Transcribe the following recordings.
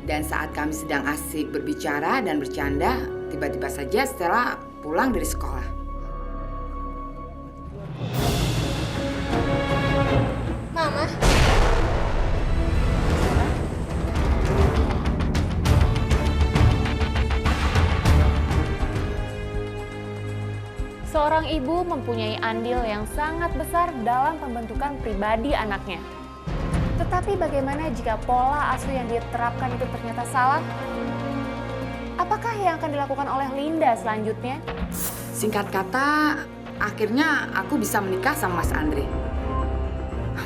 Dan saat kami sedang asik berbicara dan bercanda, tiba-tiba saja Stella pulang dari sekolah. Mama, Seorang ibu mempunyai andil yang sangat besar dalam pembentukan pribadi anaknya. Tetapi bagaimana jika pola asuh yang diterapkan itu ternyata salah? Apakah yang akan dilakukan oleh Linda selanjutnya? Singkat kata, akhirnya aku bisa menikah sama Mas Andre.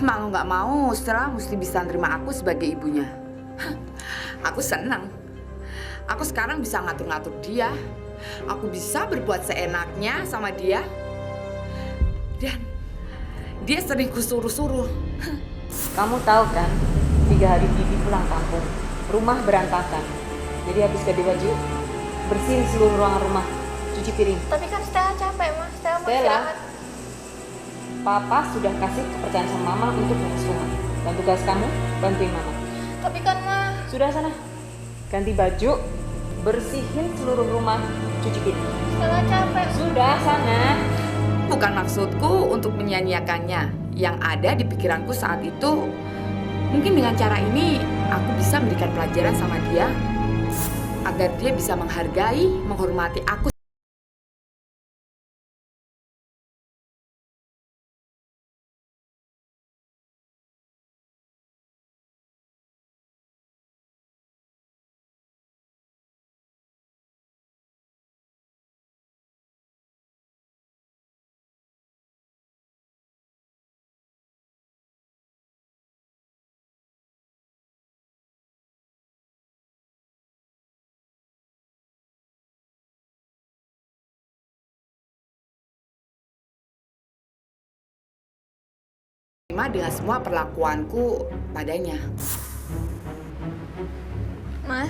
Mau nggak mau, Stella mesti bisa nerima aku sebagai ibunya. Aku senang. Aku sekarang bisa ngatur-ngatur dia. Aku bisa berbuat seenaknya sama dia. Dan dia sering kusuruh-suruh. Kamu tahu kan, 3 hari Bibi pulang kampung, rumah berantakan. Jadi habis ganti baju, bersihin seluruh ruangan rumah, cuci piring. tapi kan Stella capek, Ma. Stella mau Stella, istirahat. Papa sudah kasih kepercayaan sama Mama untuk ngurus rumah. Dan tugas kamu, bantuin Mama. Tapi kan, Ma. Sudah sana, ganti baju, bersihin seluruh rumah, cuci piring. Stella capek. Sudah sana. Bukan maksudku untuk menyia-nyiakannya. Yang ada di pikiranku saat itu, mungkin dengan cara ini aku bisa memberikan pelajaran sama dia agar dia bisa menghargai, menghormati aku. Dengan semua perlakuanku padanya. Ma,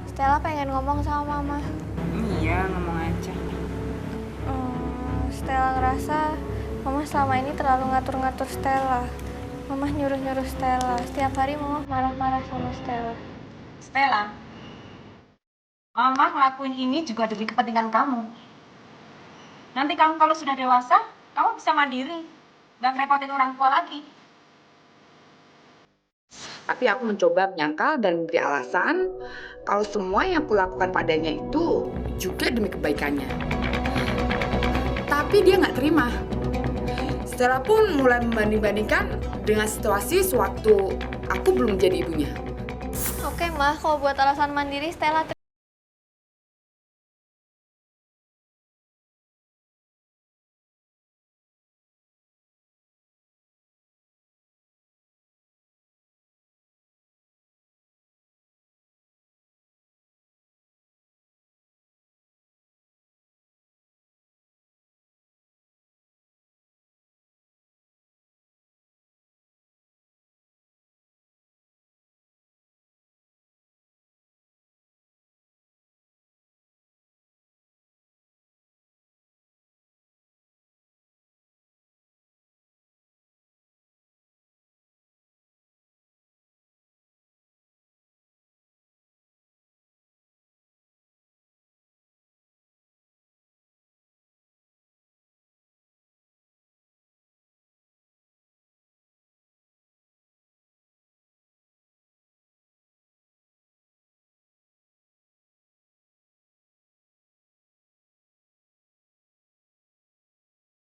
Stella pengen ngomong sama Mama. Iya, ngomong aja. Stella ngerasa Mama selama ini terlalu ngatur-ngatur Stella. Mama nyuruh-nyuruh Stella. Setiap hari Mama marah-marah sama Stella. Stella, Mama ngelakuin ini juga demi kepentingan kamu. Nanti kamu kalau sudah dewasa, kamu bisa mandiri. Nggak ngerepotin orang tua lagi. Tapi aku mencoba menyangkal dan memberi alasan kalau semua yang kulakukan padanya itu juga demi kebaikannya. Tapi dia nggak terima. Stella pun mulai membanding-bandingkan dengan situasi sewaktu aku belum menjadi ibunya. Oke, Ma. Kalau buat alasan mandiri, Stella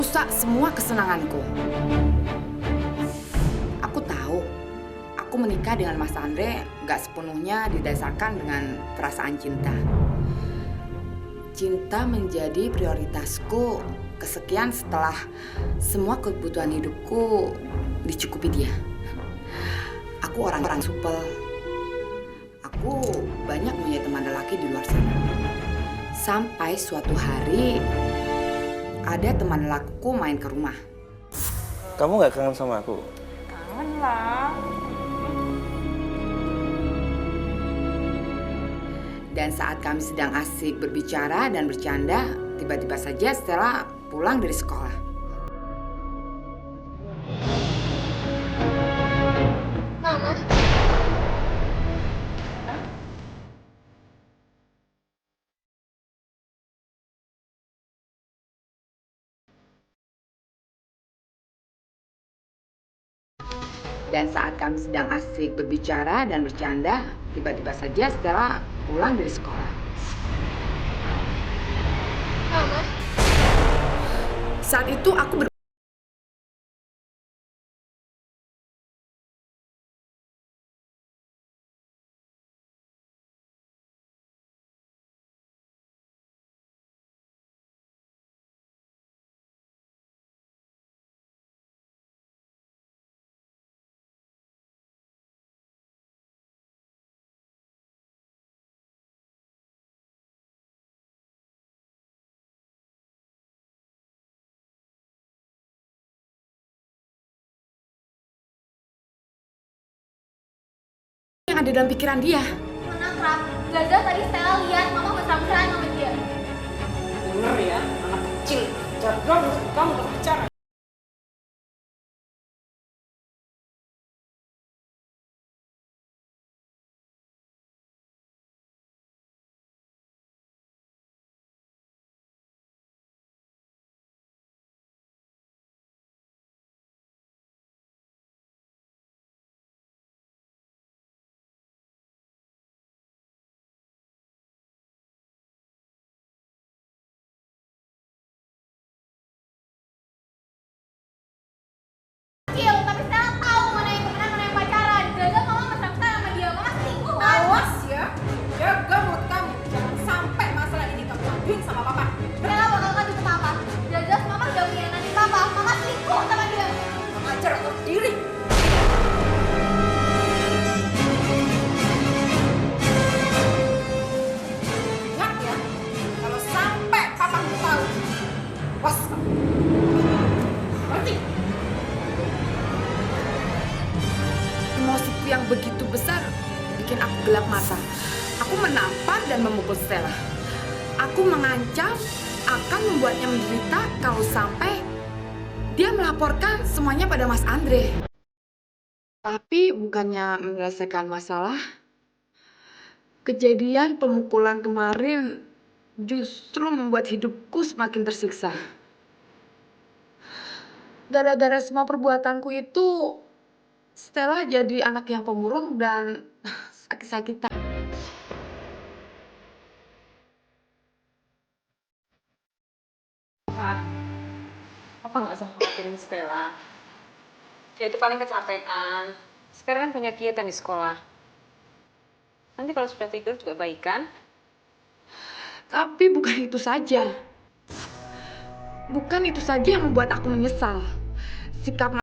Rusak semua kesenanganku. Aku tahu, aku menikah dengan Mas Andre gak sepenuhnya didasarkan dengan perasaan cinta. Cinta menjadi prioritasku kesekian setelah semua kebutuhan hidupku dicukupi dia. Aku orang-orang supel. Aku banyak punya teman lelaki di luar sana. Sampai suatu hari ada teman lelakiku main ke rumah. Kamu nggak kangen sama aku? Kangen lah. Dan saat kami sedang asik berbicara dan bercanda, tiba-tiba saja Stella pulang dari sekolah. Mama, Dan saat kami sedang asik berbicara dan bercanda, tiba-tiba saja Stella pulang dari sekolah. Mama, Saat itu aku yang ada dalam pikiran dia. mana Prap? Jelas-jelas tadi Stella lihat Mama mesra-mesraan sama dia. Bener ya, anak kecil. Jargon kamu berbicara. Kecil, tapi Stella tahu mana yang temenan, mana yang pacaran. Jelas-jelas Mama mesra-mesraan sama dia. Mama selingkuh kan? Awas ya, jaga mulut kamu. Jangan sampai masalah ini kamu aduin sama papa. Stella bakal ngadu ke Papa. Jelas-jelas Mama udah mengkhianatin Papa. Mama selingkuh sama dia. Mengajar atur diri. Ingat ya, kalau sampai papamu tahu, was kamu. Ngerti? Emosiku yang begitu besar bikin aku gelap mata. Aku menampar dan memukul Stella. Aku mengancam akan membuatnya menderita kalau sampai dia melaporkan semuanya pada Mas Andre. Tapi bukannya menyelesaikan masalah, kejadian pemukulan kemarin justru membuat hidupku semakin tersiksa. Gara-gara semua perbuatanku itu, Stella jadi anak yang pemurung dan sakit-sakitan. Apa nggak usah khawatirin Stella? Dia itu paling kecapean. Sekarang kan punya kegiatan di sekolah. Nanti kalau sudah tidur juga baik kan? Tapi bukan itu saja. Bukan itu saja yang membuat aku menyesal. Sikap